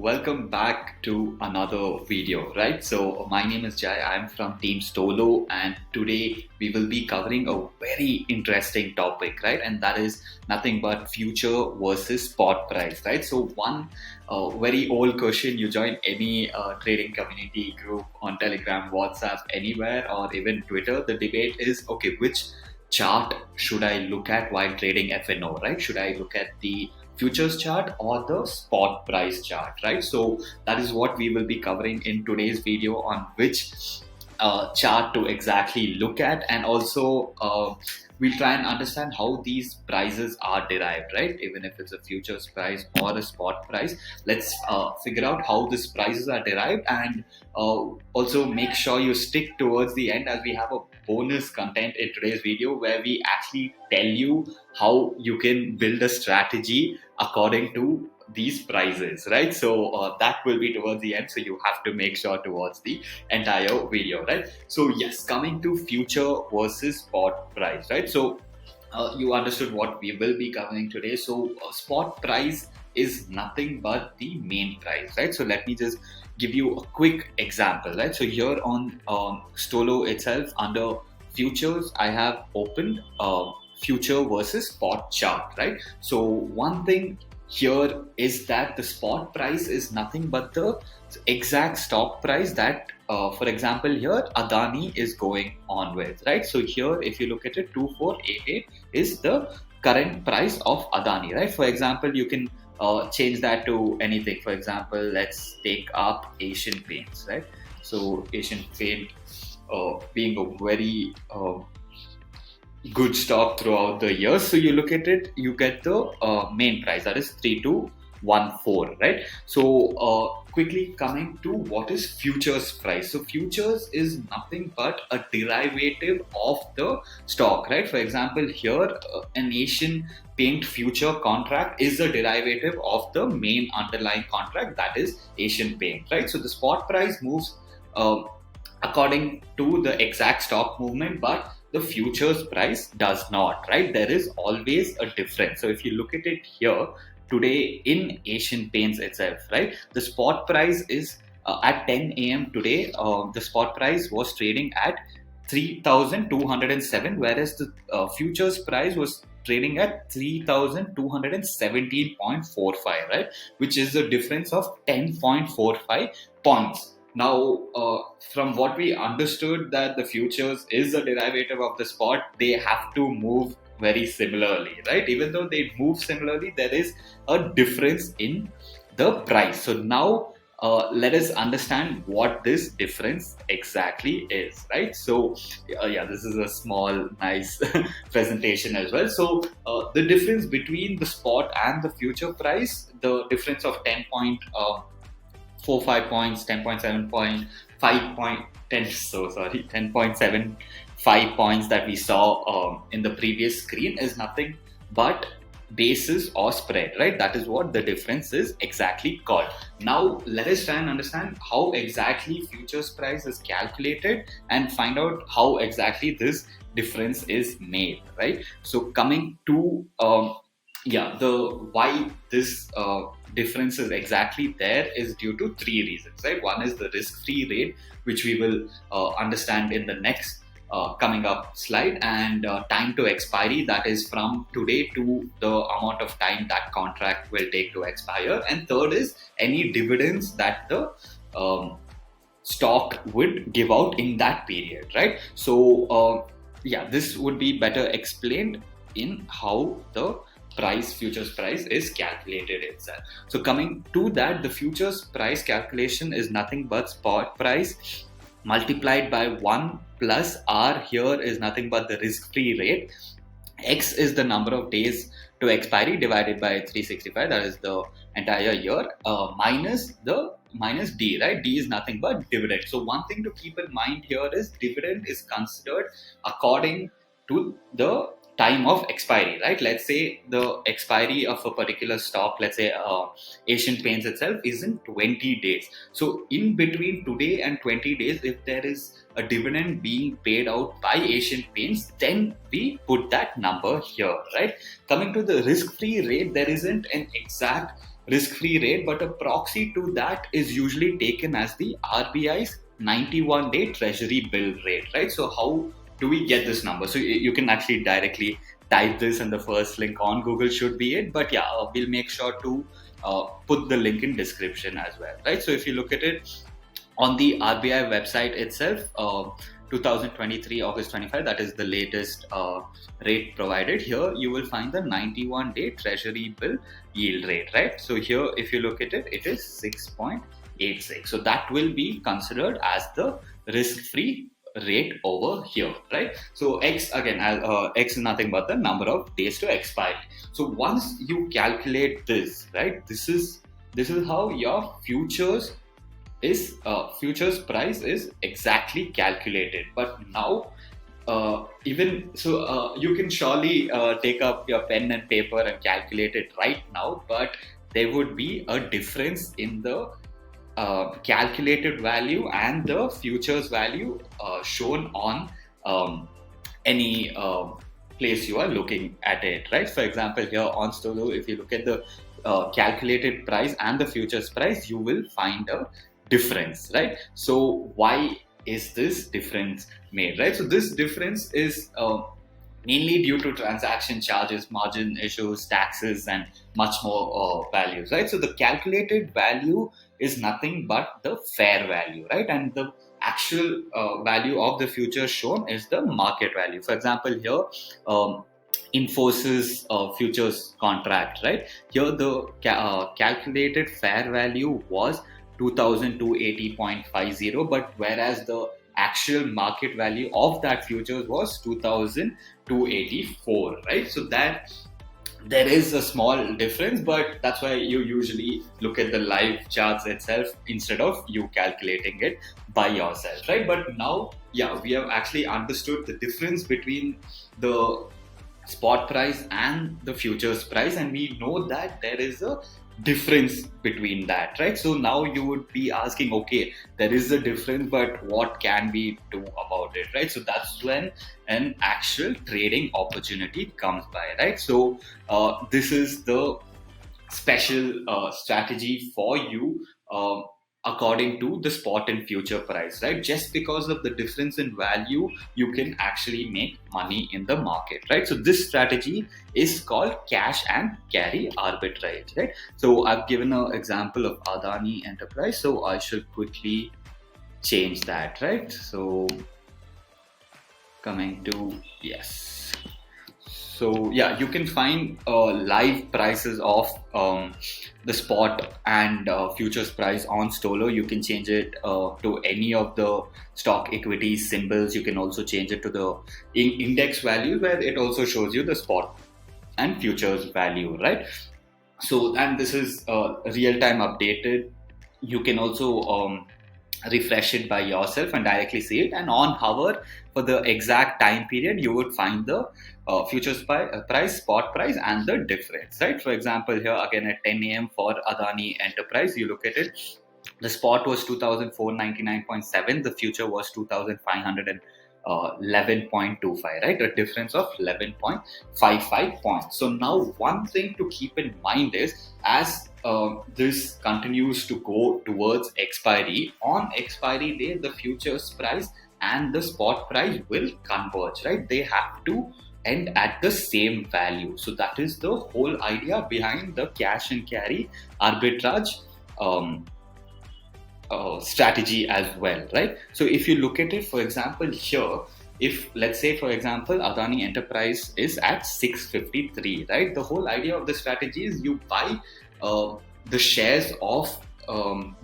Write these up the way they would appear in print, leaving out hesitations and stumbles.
welcome back to another video, right? So my name is Jai, I'm from Team Stolo, and today we will be covering a very interesting topic, right? And that is nothing but future versus spot price, right? So one very old question, you join any trading community group on Telegram, WhatsApp, anywhere, or even Twitter, the debate is, okay, which chart should I look at while trading FNO, right? Should I look at the futures chart or the spot price chart, right? So that is what we will be covering in today's video, on which chart to exactly look at, and also we'll try and understand how these prices are derived, right? Even if it's a futures price or a spot price, let's figure out how these prices are derived, and also make sure you stick towards the end, as we have a bonus content in today's video where we actually tell you how you can build a strategy according to these prices, right? So that will be towards the end, so you have to make sure towards the entire video, right? So yes, coming to future versus spot price, right? So you understood what we will be covering today. So spot price is nothing but the main price, right? So let me just give you a quick example, right? So here on Stolo itself, under futures, I have opened future versus spot chart, right? So one thing here is that the spot price is nothing but the exact stock price that for example here Adani is going on with, right? So here if you look at it, 2488 is the current price of Adani, right? For example, you can change that to anything. For example, let's take up Asian Paints, right? So Asian Paint being a very good stock throughout the year. So you look at it, you get the main price, that is 3214, right? So quickly coming to what is futures price. So futures is nothing but a derivative of the stock, right? For example, here an Asian Paint future contract is a derivative of the main underlying contract, that is Asian Paint, right? So the spot price moves according to the exact stock movement, but the futures price does not, right? There is always a difference. So if you look at it here today in Asian Paints itself, right, the spot price is at 10 a.m. today, the spot price was trading at 3,207, whereas the futures price was trading at 3,217.45, right, which is a difference of 10.45 points. Now, from what we understood, that the futures is a derivative of the spot, they have to move very similarly, right? Even though they move similarly, there is a difference in the price. So now let us understand what this difference exactly is, right? So yeah, this is a small, nice presentation as well. So the difference between the spot and the future price, the difference of 10.45 points, 10.7 point, 5.10, so sorry, 10.75 points that we saw in the previous screen is nothing but basis or spread, right? That is what the difference is exactly called. Now let us try and understand how exactly futures price is calculated and find out how exactly this difference is made, right? So coming to the why this difference is exactly there is due to three reasons, right? One is the risk-free rate, which we will understand in the next coming up slide, and time to expiry, that is from today to the amount of time that contract will take to expire, and third is any dividends that the stock would give out in that period, right? So this would be better explained in how the futures price is calculated itself. So coming to that, the futures price calculation is nothing but spot price multiplied by 1 plus R here is nothing but the risk-free rate. X is the number of days to expiry divided by 365, that is the entire year, minus D, right? D is nothing but dividend. So one thing to keep in mind here is dividend is considered according to the time of expiry, right? Let's say the expiry of a particular stock, let's say Asian Paints itself, is in 20 days. So in between today and 20 days, if there is a dividend being paid out by Asian Paints, then we put that number here, right? Coming to the risk-free rate, there isn't an exact risk-free rate, but a proxy to that is usually taken as the RBI's 91-day treasury bill rate, right? So how do we get this number? So you can actually directly type this, and the first link on Google should be it. But yeah, we'll make sure to put the link in description as well, right? So if you look at it on the RBI website itself, 2023 August 25, that is the latest rate provided. Here you will find the 91-day treasury bill yield rate, right? So here, if you look at it, it is 6.86. So that will be considered as the risk-free rate over here, right? So X again, X is nothing but the number of days to expiry. So once you calculate this, right, this is how your futures price is exactly calculated. But now even so, you can surely take up your pen and paper and calculate it right now, but there would be a difference in the calculated value and the futures value shown on any place you are looking at it, right? For example, here on Stolo, if you look at the calculated price and the futures price, you will find a difference, right? So why is this difference made, right? So this difference is mainly due to transaction charges, margin issues, taxes, and much more values, right? So the calculated value is nothing but the fair value, right? And the actual value of the future shown is the market value. For example, here, Infosys futures contract, right? Here the calculated fair value was 2280.50, but whereas the actual market value of that futures was 2284, right? So that there is a small difference, but that's why you usually look at the live charts itself instead of you calculating it by yourself, right? But now, yeah, we have actually understood the difference between the spot price and the futures price, and we know that there is a difference between that, right? So now you would be asking, okay, there is a difference, but what can we do about it, right? So that's when an actual trading opportunity comes by, right? So this is the special strategy for you according to the spot and future price, right? Just because of the difference in value, you can actually make money in the market, right? So this strategy is called cash and carry arbitrage, right? So I've given an example of Adani Enterprise, so I should quickly change that, right? So coming to, yes. So yeah, you can find live prices of the spot and futures price on Stolo. You can change it to any of the stock equity symbols. You can also change it to the index value, where it also shows you the spot and futures value, right? So, and this is real-time updated. You can also refresh it by yourself and directly see it, and on hover for the exact time period you would find the futures price, spot price, and the difference, right? For example, here again at 10 a.m. for Adani Enterprise, you look at it, the spot was 2499.7, the future was 2511.25, right? A difference of 11.55 points. So now one thing to keep in mind is, as this continues to go towards expiry, on expiry day the futures price and the spot price will converge, right? They have to end at the same value. So that is the whole idea behind the cash and carry arbitrage strategy as well, right? So if you look at it, for example, here, if let's say, for example, Adani Enterprise is at 653, right? The whole idea of the strategy is you buy the shares of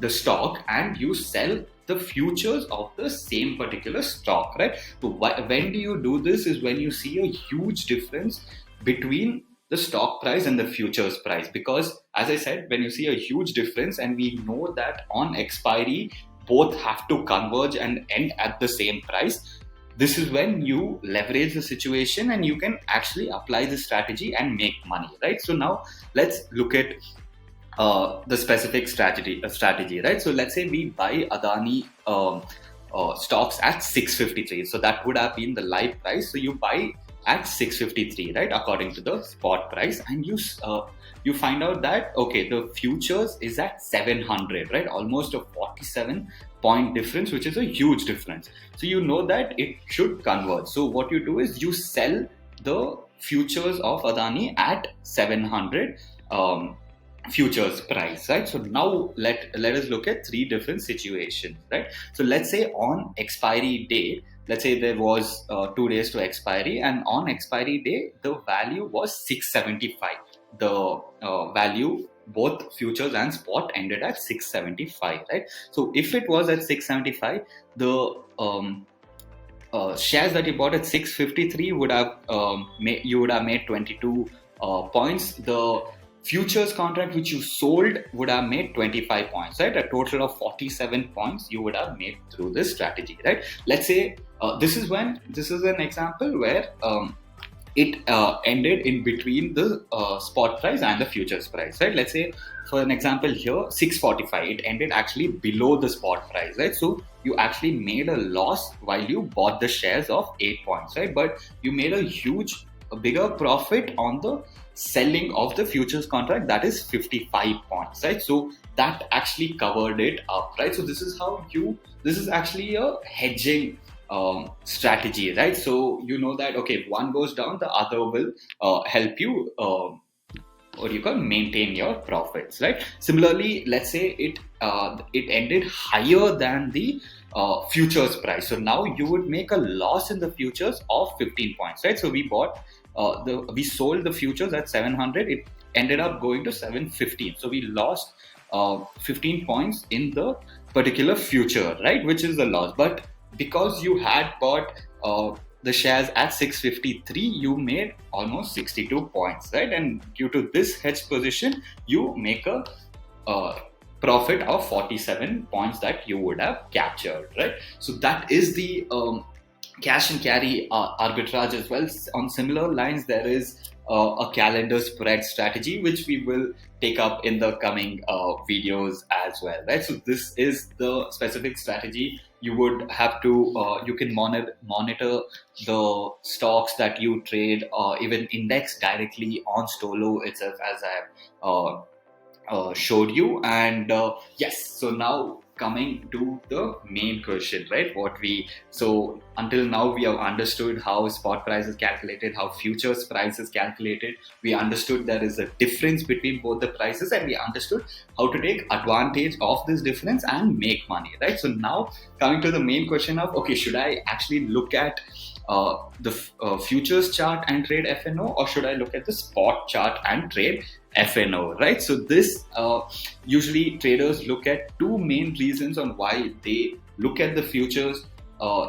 the stock and you sell the futures of the same particular stock, right? So when do you do this is when you see a huge difference between the stock price and the futures price, because as I said, when you see a huge difference, and we know that on expiry both have to converge and end at the same price, this is when you leverage the situation and you can actually apply the strategy and make money, right? So now let's look at the specific strategy, right? So let's say we buy Adani stocks at 653, so that would have been the live price. So you buy at 653, right, according to the spot price, and you find out that okay, the futures is at 700, right, almost a 47-point difference, which is a huge difference. So you know that it should converge. So what you do is you sell the futures of Adani at 700 futures price, right? So now let us look at three different situations, right? So let's say on expiry day, let's say there was 2 days to expiry, and on expiry day the value was 675. The value, both futures and spot, ended at 675, right? So if it was at 675, the shares that you bought at 653 would have you would have made 22 points. The futures contract which you sold would have made 25 points, right? A total of 47 points you would have made through this strategy, right? Let's say this is an example where it ended in between the spot price and the futures price, right? Let's say, for an example here, 645, it ended actually below the spot price, right? So you actually made a loss while you bought the shares of 8 points, right? But you made a bigger profit on the selling of the futures contract, that is 55 points, right? So that actually covered it up, right? So this is actually a hedging strategy, right? So you know that okay, if one goes down, the other will help you what you call maintain your profits, right? Similarly, let's say it ended higher than the futures price, so now you would make a loss in the futures of 15 points, right? So we sold the futures at 700, it ended up going to 715, so we lost 15 points in the particular future, right, which is the loss. But because you had bought the shares at 653, you made almost 62 points, right? And due to this hedge position, you make a profit of 47 points that you would have captured, right? So that is the cash and carry arbitrage as well. On similar lines, there is a calendar spread strategy, which we will take up in the coming videos as well, right? So this is the specific strategy. You would have to you can monitor the stocks that you trade, even index directly on Stolo itself, as I have showed you. And yes, so now coming to the main question, right? So until now we have understood how spot price is calculated, how futures price is calculated. We understood there is a difference between both the prices, and we understood how to take advantage of this difference and make money, right? So now coming to the main question of okay, should I actually look at the futures chart and trade FNO, or should I look at the spot chart and trade FNO, right? So this usually traders look at two main reasons on why they look at the futures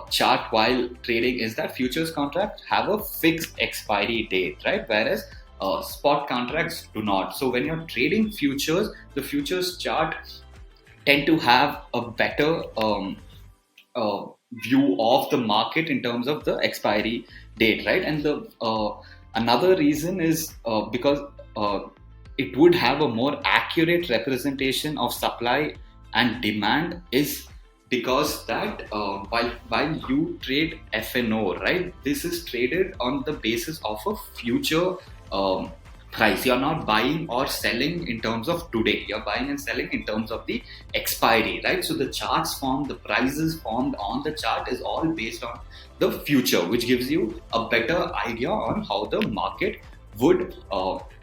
chart while trading, is that futures contracts have a fixed expiry date, right? Whereas spot contracts do not. So when you're trading futures, the futures chart tend to have a better view of the market in terms of the expiry date, right? And the another reason is because it would have a more accurate representation of supply and demand, is because that while you trade FNO, right, this is traded on the basis of a future price. You're not buying or selling in terms of today, you're buying and selling in terms of the expiry, right? So the charts formed, the prices formed on the chart is all based on the future, which gives you a better idea on how the market would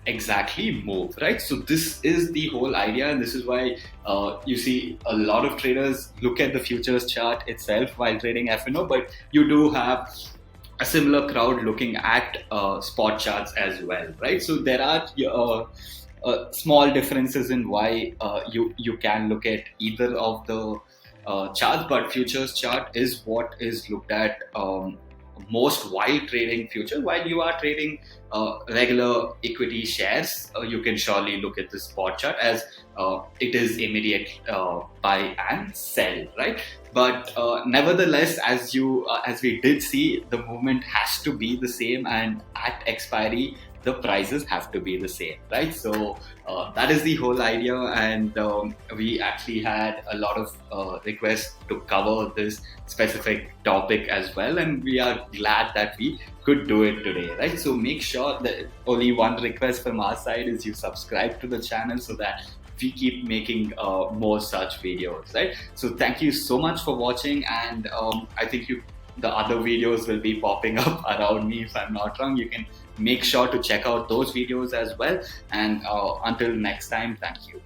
exactly move, right? So this is the whole idea, and this is why you see a lot of traders look at the futures chart itself while trading FNO, but you do have a similar crowd looking at spot charts as well, right? So there are small differences in why you can look at either of the charts, but futures chart is what is looked at most while trading futures. While you are trading regular equity shares, you can surely look at the spot chart, as it is immediate buy and sell, right? But nevertheless, as we did see, the movement has to be the same, and at expiry the prices have to be the same, right? So that is the whole idea, and we actually had a lot of requests to cover this specific topic as well, and we are glad that we could do it today, right? So make sure that only one request from our side is you subscribe to the channel so that we keep making more such videos, right? So thank you so much for watching, and I think the other videos will be popping up around me if I'm not wrong. You can make sure to check out those videos as well, and until next time, thank you.